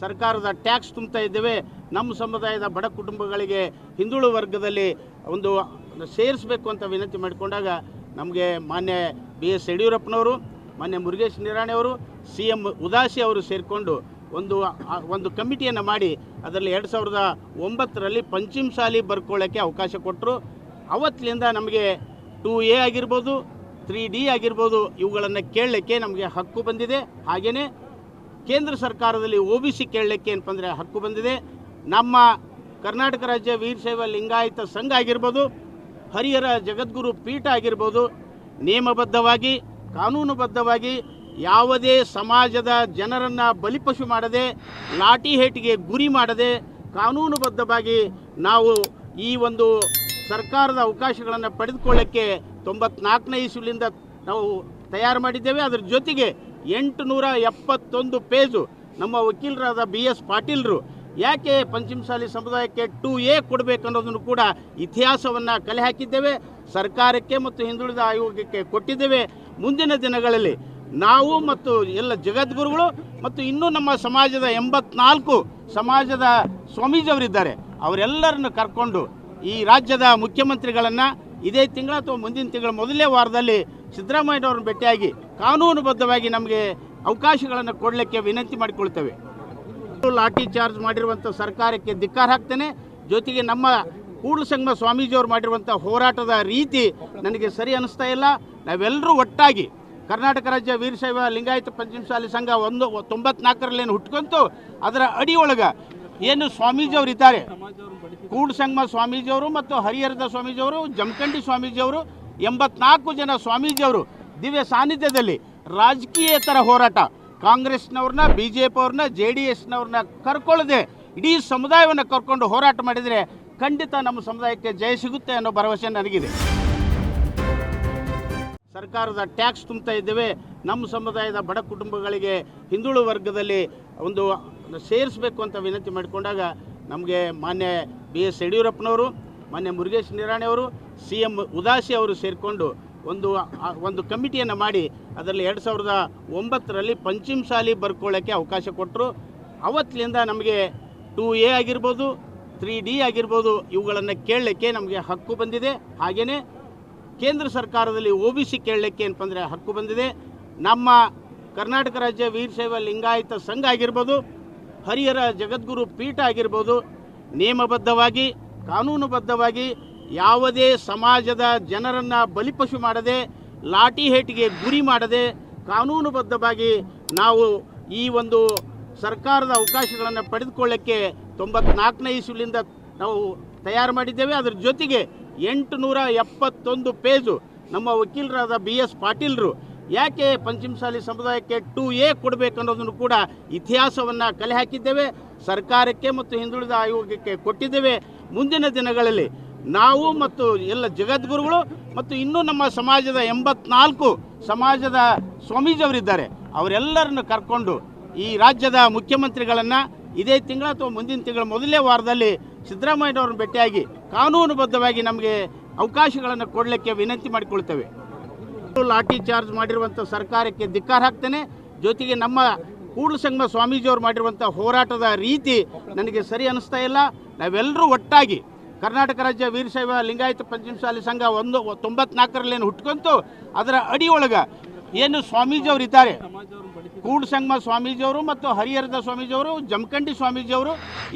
ಸರ್ಕಾರದ ಟ್ಯಾಕ್ಸ್ ತುಂಬ್ತಾ ಇದ್ದೇವೆ. ನಮ್ಮ ಸಮುದಾಯದ ಬಡ ಕುಟುಂಬಗಳಿಗೆ ಹಿಂದುಳಿದ ವರ್ಗದಲ್ಲಿ ಒಂದು ಸೇರಿಸಬೇಕು ಅಂತ ವಿನಂತಿ ಮಾಡಿಕೊಂಡಾಗ ನಮಗೆ ಮಾನ್ಯ BS ಯಡಿಯೂರಪ್ಪನವರು, ಮಾನ್ಯ ಮುರುಗೇಶ್ ನಿರಾಣಿ ಅವರು, CM ಉದಾಸಿ ಅವರು ಸೇರಿಕೊಂಡು ಒಂದು ಕಮಿಟಿಯನ್ನು ಮಾಡಿ ಅದರಲ್ಲಿ 2009ರಲ್ಲಿ ಪಂಚಮಸಾಲಿ ಬರ್ಕೊಳ್ಳೋಕ್ಕೆ ಅವಕಾಶ ಕೊಟ್ಟರು. ಅವತ್ತಿನಿಂದ ನಮಗೆ 2A ಆಗಿರ್ಬೋದು, 3D ಆಗಿರ್ಬೋದು, ಇವುಗಳನ್ನು ಕೇಳಲಿಕ್ಕೆ ನಮಗೆ ಹಕ್ಕು ಬಂದಿದೆ. ಹಾಗೆಯೇ ಕೇಂದ್ರ ಸರ್ಕಾರದಲ್ಲಿ OBC ಕೇಳಲಿಕ್ಕೆ ಏನಪ್ಪ ಅಂದರೆ ಹಕ್ಕು ಬಂದಿದೆ. ನಮ್ಮ ಕರ್ನಾಟಕ ರಾಜ್ಯ ವೀರಶೈವ ಲಿಂಗಾಯತ ಸಂಘ ಆಗಿರ್ಬೋದು, ಹರಿಹರ ಜಗದ್ಗುರು ಪೀಠ ಆಗಿರ್ಬೋದು, ನಿಯಮಬದ್ಧವಾಗಿ ಕಾನೂನುಬದ್ಧವಾಗಿ ಯಾವುದೇ ಸಮಾಜದ ಜನರನ್ನು ಬಲಿಪಶು ಮಾಡದೆ, ಲಾಠಿ ಹೇಟಿಗೆ ಗುರಿ ಮಾಡದೆ, ಕಾನೂನುಬದ್ಧವಾಗಿ ನಾವು ಈ ಒಂದು ಸರ್ಕಾರದ ಅವಕಾಶಗಳನ್ನು ಪಡೆದುಕೊಳ್ಳೋಕ್ಕೆ 94ನೇ ಇಸ್ವಿಲಿಂದ ನಾವು ತಯಾರು ಮಾಡಿದ್ದೇವೆ. ಅದರ ಜೊತೆಗೆ 871 ಪೇಜು ನಮ್ಮ ವಕೀಲರಾದ BS ಪಾಟೀಲ್ರು ಯಾಕೆ ಪಂಚಮಸಾಲಿ ಸಮುದಾಯಕ್ಕೆ 2A ಕೊಡಬೇಕು ಅನ್ನೋದನ್ನು ಕೂಡ ಇತಿಹಾಸವನ್ನು ಕಲೆ ಹಾಕಿದ್ದೇವೆ. ಸರ್ಕಾರಕ್ಕೆ ಮತ್ತು ಹಿಂದುಳಿದ ಆಯೋಗಕ್ಕೆ ಕೊಟ್ಟಿದ್ದೇವೆ. ಮುಂದಿನ ದಿನಗಳಲ್ಲಿ ನಾವು ಮತ್ತು ಎಲ್ಲ ಜಗದ್ಗುರುಗಳು ಮತ್ತು ಇನ್ನೂ ನಮ್ಮ ಸಮಾಜದ 84 ಸಮಾಜದ ಸ್ವಾಮೀಜಿಯವರಿದ್ದಾರೆ, ಅವರೆಲ್ಲರನ್ನು ಕರ್ಕೊಂಡು ಈ ರಾಜ್ಯದ ಮುಖ್ಯಮಂತ್ರಿಗಳನ್ನು ಇದೇ ತಿಂಗಳ ಅಥವಾ ಮುಂದಿನ ತಿಂಗಳ ಮೊದಲನೇ ವಾರದಲ್ಲಿ ಸಿದ್ದರಾಮಯ್ಯನವ್ರನ್ನ ಭೇಟಿಯಾಗಿ ಕಾನೂನುಬದ್ಧವಾಗಿ ನಮಗೆ ಅವಕಾಶಗಳನ್ನು ಕೊಡಲಿಕ್ಕೆ ವಿನಂತಿ ಮಾಡಿಕೊಳ್ತೇವೆ. ಲಾಠಿ ಚಾರ್ಜ್ ಮಾಡಿರುವಂಥ ಸರ್ಕಾರಕ್ಕೆ ಧಿಕ್ಕಾರ ಹಾಕ್ತೇನೆ. ಜೊತೆಗೆ ನಮ್ಮ ಕೂಡಲ ಸಂಗಮ ಸ್ವಾಮೀಜಿಯವರು ಮಾಡಿರುವಂಥ ಹೋರಾಟದ ರೀತಿ ನನಗೆ ಸರಿ ಅನ್ನಿಸ್ತಾ ಇಲ್ಲ. ನಾವೆಲ್ಲರೂ ಒಟ್ಟಾಗಿ ಕರ್ನಾಟಕ ರಾಜ್ಯ ವೀರಶೈವ ಲಿಂಗಾಯತ ಪಂಚಮಸಾಲಿ ಸಂಘ 94ರಲ್ಲಿ ಹುಟ್ಕೊಂತು ಅದರ ಅಡಿಯೊಳಗೆ ಏನು ಸ್ವಾಮೀಜಿಯವರು ಇದ್ದಾರೆ, ಕೂಡಲ ಸಂಗಮ ಸ್ವಾಮೀಜಿಯವರು ಮತ್ತು ಹರಿಹರದ ಸ್ವಾಮೀಜಿಯವರು, ಜಮಖಂಡಿ ಸ್ವಾಮೀಜಿಯವರು, 84 ಜನ ಸ್ವಾಮೀಜಿಯವರು ದಿವ್ಯ ಸಾನ್ನಿಧ್ಯದಲ್ಲಿ ರಾಜಕೀಯೇತರ ಹೋರಾಟ, ಕಾಂಗ್ರೆಸ್ನವ್ರನ್ನ, BJP ಅವ್ರನ್ನ, JDSನವ್ರನ್ನ ಕರ್ಕೊಳ್ಳದೆ ಇಡೀ ಸಮುದಾಯವನ್ನು ಕರ್ಕೊಂಡು ಹೋರಾಟ ಮಾಡಿದರೆ ಖಂಡಿತ ನಮ್ಮ ಸಮುದಾಯಕ್ಕೆ ಜಯ ಸಿಗುತ್ತೆ ಅನ್ನೋ ಭರವಸೆ ನನಗಿದೆ. ಸರ್ಕಾರದ ಟ್ಯಾಕ್ಸ್ ತುಂಬ್ತಾ ಇದ್ದೇವೆ. ನಮ್ಮ ಸಮುದಾಯದ ಬಡ ಕುಟುಂಬಗಳಿಗೆ ಹಿಂದುಳಿದ ವರ್ಗದಲ್ಲಿ ಒಂದು ಸೇರಿಸಬೇಕು ಅಂತ ವಿನಂತಿ ಮಾಡಿಕೊಂಡಾಗ ನಮಗೆ ಮಾನ್ಯ BS ಯಡಿಯೂರಪ್ಪನವರು, ಮಾನ್ಯ ಮುರುಗೇಶ್ ನಿರಾಣಿ ಅವರು, CM ಉದಾಸಿ ಅವರು ಸೇರಿಕೊಂಡು ಒಂದು ಕಮಿಟಿಯನ್ನು ಮಾಡಿ ಅದರಲ್ಲಿ 2009ರಲ್ಲಿ ಪಂಚಮಸಾಲಿ ಬರ್ಕೊಳ್ಳೋಕ್ಕೆ ಅವಕಾಶ ಕೊಟ್ಟರು. ಅವತ್ತಿನಿಂದ ನಮಗೆ 2A ಆಗಿರ್ಬೋದು, 3D ಆಗಿರ್ಬೋದು, ಇವುಗಳನ್ನು ಕೇಳಲಿಕ್ಕೆ ನಮಗೆ ಹಕ್ಕು ಬಂದಿದೆ. ಹಾಗೆಯೇ ಕೇಂದ್ರ ಸರ್ಕಾರದಲ್ಲಿ OBC ಕೇಳಲಿಕ್ಕೆ ಏನಪ್ಪ ಅಂದರೆ ಹಕ್ಕು ಬಂದಿದೆ. ನಮ್ಮ ಕರ್ನಾಟಕ ರಾಜ್ಯ ವೀರಶೈವ ಲಿಂಗಾಯತ ಸಂಘ ಆಗಿರ್ಬೋದು, ಹರಿಹರ ಜಗದ್ಗುರು ಪೀಠ ಆಗಿರ್ಬೋದು, ನಿಯಮಬದ್ಧವಾಗಿ ಕಾನೂನುಬದ್ಧವಾಗಿ ಯಾವುದೇ ಸಮಾಜದ ಜನರನ್ನು ಬಲಿಪಶು ಮಾಡದೆ, ಲಾಠಿ ಹೇಟಿಗೆ ಗುರಿ ಮಾಡದೆ, ಕಾನೂನುಬದ್ಧವಾಗಿ ನಾವು ಈ ಒಂದು ಸರ್ಕಾರದ ಅವಕಾಶಗಳನ್ನು ಪಡೆದುಕೊಳ್ಳೋಕ್ಕೆ 94ನೇ ಇಸ್ವಿಲಿಂದ ನಾವು ತಯಾರು ಮಾಡಿದ್ದೇವೆ. ಅದರ ಜೊತೆಗೆ 871 ಪೇಜು ನಮ್ಮ ವಕೀಲರಾದ BS ಪಾಟೀಲ್ರು ಯಾಕೆ ಪಂಚಮಸಾಲಿ ಸಮುದಾಯಕ್ಕೆ 2A ಕೊಡಬೇಕು ಅನ್ನೋದನ್ನು ಕೂಡ ಇತಿಹಾಸವನ್ನು ಕಲೆ ಹಾಕಿದ್ದೇವೆ. ಸರ್ಕಾರಕ್ಕೆ ಮತ್ತು ಹಿಂದುಳಿದ ಆಯೋಗಕ್ಕೆ ಕೊಟ್ಟಿದ್ದೇವೆ. ಮುಂದಿನ ದಿನಗಳಲ್ಲಿ ನಾವು ಮತ್ತು ಎಲ್ಲ ಜಗದ್ಗುರುಗಳು ಮತ್ತು ಇನ್ನೂ ನಮ್ಮ ಸಮಾಜದ 84 ಸಮಾಜದ ಸ್ವಾಮೀಜಿಯವರಿದ್ದಾರೆ, ಅವರೆಲ್ಲರನ್ನು ಕರ್ಕೊಂಡು ಈ ರಾಜ್ಯದ ಮುಖ್ಯಮಂತ್ರಿಗಳನ್ನು ಇದೇ ತಿಂಗಳ ಅಥವಾ ಮುಂದಿನ ತಿಂಗಳ ಮೊದಲನೇ ವಾರದಲ್ಲಿ ಸಿದ್ದರಾಮಯ್ಯನವ್ರನ್ನ ಭೇಟಿಯಾಗಿ ಕಾನೂನುಬದ್ಧವಾಗಿ ನಮಗೆ ಅವಕಾಶಗಳನ್ನು ಕೊಡಲಿಕ್ಕೆ ವಿನಂತಿ ಮಾಡಿಕೊಳ್ತೇವೆ. ಲಾಠಿ ಚಾರ್ಜ್ ಮಾಡಿರುವಂಥ ಸರ್ಕಾರಕ್ಕೆ ಧಿಕ್ಕಾರ ಹಾಕ್ತೇನೆ. ಜೊತೆಗೆ ನಮ್ಮ ಕೂಡಲ ಸಂಗಮ ಸ್ವಾಮೀಜಿಯವರು ಮಾಡಿರುವಂಥ ಹೋರಾಟದ ರೀತಿ ನನಗೆ ಸರಿ ಅನ್ನಿಸ್ತಾ ಇಲ್ಲ. ನಾವೆಲ್ಲರೂ ಒಟ್ಟಾಗಿ ಕರ್ನಾಟಕ ರಾಜ್ಯ ವೀರಶೈವ ಲಿಂಗಾಯತ ಪಂಚಮಸಾಲಿ ಸಂಘ 94ರಲ್ಲಿ ಹುಟ್ಕೊಂತು ಅದರ ಅಡಿಯೊಳಗೆ ಏನು ಸ್ವಾಮೀಜಿಯವರು ಇದ್ದಾರೆ, ಕೂಡಲ ಸಂಗಮ ಸ್ವಾಮೀಜಿಯವರು ಮತ್ತು ಹರಿಹರದ ಸ್ವಾಮೀಜಿಯವರು, ಜಮಖಂಡಿ ಸ್ವಾಮೀಜಿಯವರು,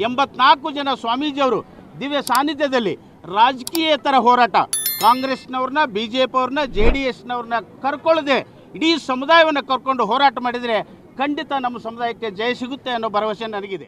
84 ಜನ ಸ್ವಾಮೀಜಿಯವರು ದಿವ್ಯ ಸಾನ್ನಿಧ್ಯದಲ್ಲಿ ರಾಜಕೀಯೇತರ ಹೋರಾಟ, ಕಾಂಗ್ರೆಸ್ನವ್ರನ್ನ, BJP ಅವ್ರನ್ನ, JDSನವ್ರನ್ನ ಕರ್ಕೊಳ್ಳದೆ ಇಡೀ ಸಮುದಾಯವನ್ನು ಕರ್ಕೊಂಡು ಹೋರಾಟ ಮಾಡಿದರೆ ಖಂಡಿತ ನಮ್ಮ ಸಮುದಾಯಕ್ಕೆ ಜಯ ಸಿಗುತ್ತೆ ಅನ್ನೋ ಭರವಸೆ ನನಗಿದೆ.